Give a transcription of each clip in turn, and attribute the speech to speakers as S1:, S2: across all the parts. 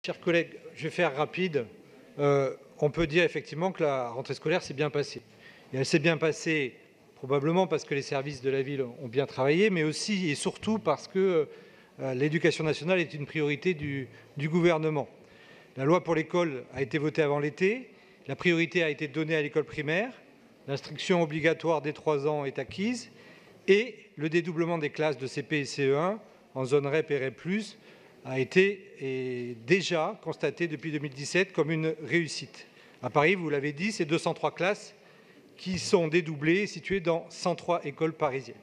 S1: Chers collègues, je vais faire rapide. On peut dire effectivement que la rentrée scolaire s'est bien passée. Et elle s'est bien passée probablement parce que les services de la ville ont bien travaillé, mais aussi et surtout parce que l'éducation nationale est une priorité du gouvernement. La loi pour l'école a été votée avant l'été. La priorité a été donnée à l'école primaire. L'instruction obligatoire dès 3 ans est acquise. Et le dédoublement des classes de CP et CE1 en zone REP et REP+, a été déjà constaté depuis 2017 comme une réussite. À Paris, vous l'avez dit, c'est 203 classes qui sont dédoublées, situées dans 103 écoles parisiennes.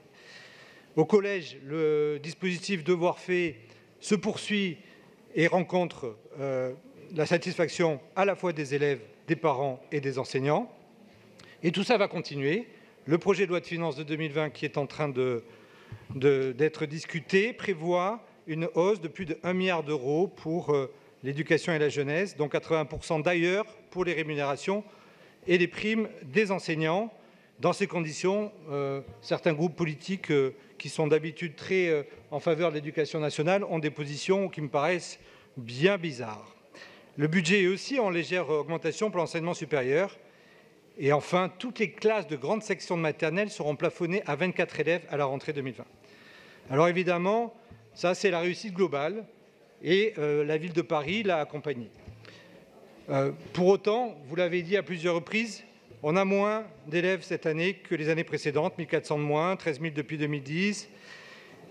S1: Au collège, le dispositif Devoirs faits se poursuit et rencontre la satisfaction à la fois des élèves, des parents et des enseignants. Et tout ça va continuer. Le projet de loi de finances de 2020 qui est en train d'être discuté prévoit une hausse de plus de 1 milliard d'euros pour l'éducation et la jeunesse, dont 80% d'ailleurs pour les rémunérations et les primes des enseignants. Dans ces conditions, certains groupes politiques qui sont d'habitude très en faveur de l'éducation nationale ont des positions qui me paraissent bien bizarres. Le budget est aussi en légère augmentation pour l'enseignement supérieur. Et enfin, toutes les classes de grande section de maternelle seront plafonnées à 24 élèves à la rentrée 2020. Alors évidemment, ça c'est la réussite globale et la ville de Paris l'a accompagnée. Pour autant, vous l'avez dit à plusieurs reprises, on a moins d'élèves cette année que les années précédentes, 1 400 de moins, 13 000 depuis 2010.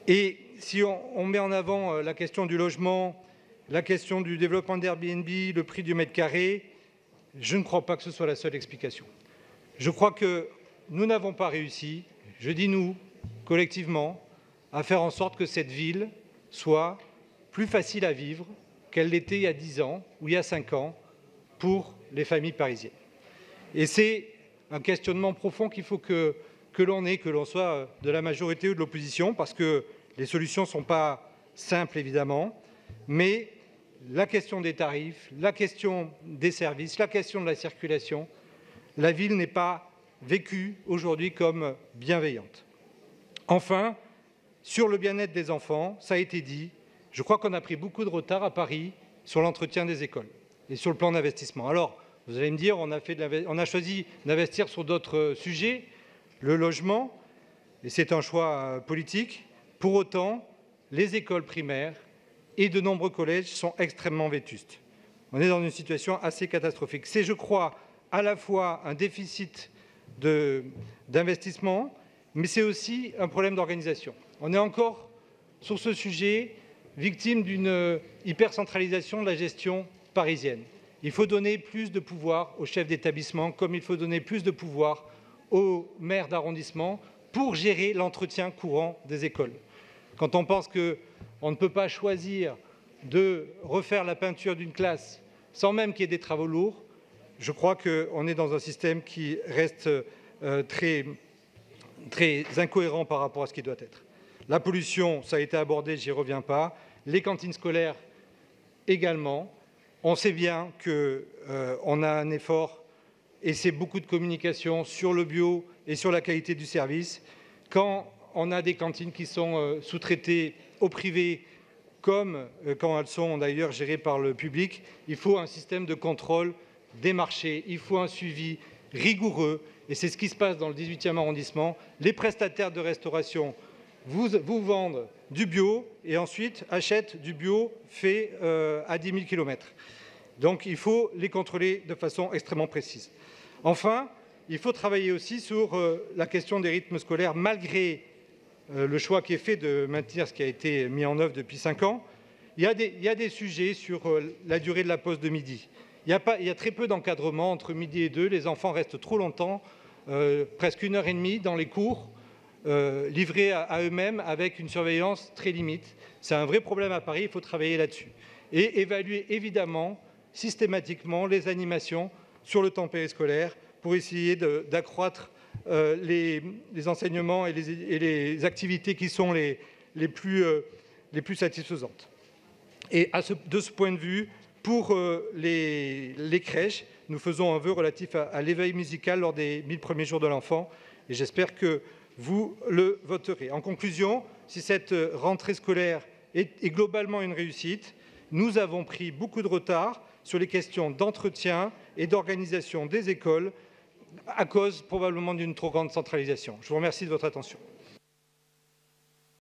S1: Et si on met en avant la question du logement, la question du développement d'Airbnb, le prix du mètre carré, je ne crois pas que ce soit la seule explication. Je crois que nous n'avons pas réussi, je dis nous, collectivement, à faire en sorte que cette ville soit plus facile à vivre qu'elle l'était il y a 10 ans ou il y a 5 ans pour les familles parisiennes. Et c'est un questionnement profond qu'il faut que l'on ait, que l'on soit de la majorité ou de l'opposition, parce que les solutions ne sont pas simples, évidemment, mais la question des tarifs, la question des services, la question de la circulation, la ville n'est pas vécue aujourd'hui comme bienveillante. Enfin, sur le bien-être des enfants, ça a été dit, je crois qu'on a pris beaucoup de retard à Paris sur l'entretien des écoles et sur le plan d'investissement. Alors, vous allez me dire, on a choisi d'investir sur d'autres sujets, le logement, et c'est un choix politique. Pour autant, les écoles primaires et de nombreux collèges sont extrêmement vétustes. On est dans une situation assez catastrophique. C'est, je crois, à la fois un déficit d'investissement, mais c'est aussi un problème d'organisation. On est encore, sur ce sujet, victime d'une hypercentralisation de la gestion parisienne. Il faut donner plus de pouvoir aux chefs d'établissement, comme il faut donner plus de pouvoir aux maires d'arrondissement pour gérer l'entretien courant des écoles. Quand on pense qu'on ne peut pas choisir de refaire la peinture d'une classe sans même qu'il y ait des travaux lourds, je crois qu'on est dans un système qui reste très incohérent par rapport à ce qui doit être. La pollution, ça a été abordé, j'y reviens pas. Les cantines scolaires également. On sait bien qu'on a un effort, et c'est beaucoup de communication sur le bio et sur la qualité du service. Quand on a des cantines qui sont sous-traitées au privé, comme quand elles sont d'ailleurs gérées par le public, il faut un système de contrôle des marchés, il faut un suivi rigoureux, et c'est ce qui se passe dans le 18e arrondissement. Les prestataires de restauration vous vendent du bio et ensuite achètent du bio fait à 10 000 km. Donc il faut les contrôler de façon extrêmement précise. Enfin, il faut travailler aussi sur la question des rythmes scolaires, malgré le choix qui est fait de maintenir ce qui a été mis en œuvre depuis 5 ans. Il y a des sujets sur la durée de la pause de midi. Il y a très peu d'encadrement entre midi et 2. Les enfants restent trop longtemps, presque 1h30 dans les cours, livrés à eux-mêmes avec une surveillance très limite. C'est un vrai problème à Paris, il faut travailler là-dessus. Et évaluer évidemment systématiquement les animations sur le temps périscolaire pour essayer d'accroître les enseignements et les activités qui sont les plus satisfaisantes. Et de ce point de vue, pour les crèches, nous faisons un vœu relatif à l'éveil musical lors des 1000 premiers jours de l'enfant et j'espère que vous le voterez. En conclusion, si cette rentrée scolaire est globalement une réussite, nous avons pris beaucoup de retard sur les questions d'entretien et d'organisation des écoles à cause probablement d'une trop grande centralisation. Je vous remercie de votre attention.